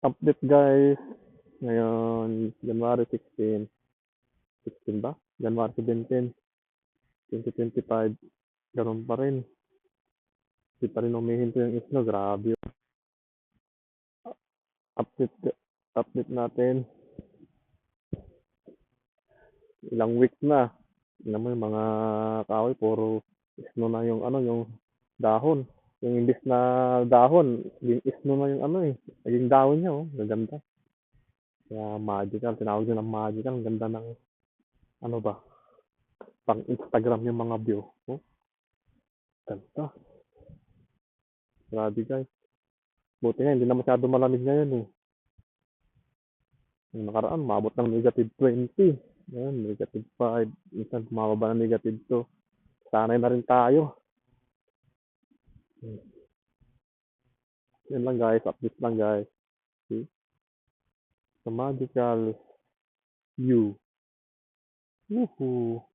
Update guys, ngayon January 16, 16 ba? January 17, 2025, gano'n pa rin. Hindi pa rin humihinto yung isno, grabe yun. Update, update natin, ilang weeks na. Tingnan mo yung mga kahoy, puro isno na yung ano, yung dahon. Yung imbis na dahon, yung isno na yung ano eh. Naging dahon niya oh, gaganda. Kaya magical, tinawag niya ng magical. Ang ganda ng ano ba, pang Instagram yung mga view. Oh, ganda. Grabe guys. Buti nga, hindi na masyado malamig ngayon eh. Yung nakaraan, umabot ng -20. Ngayon, -5. Minsan bumababa ng -2. Sanay na rin tayo. Yun lang guys, update lang guys. See? The magical view. Woohoo!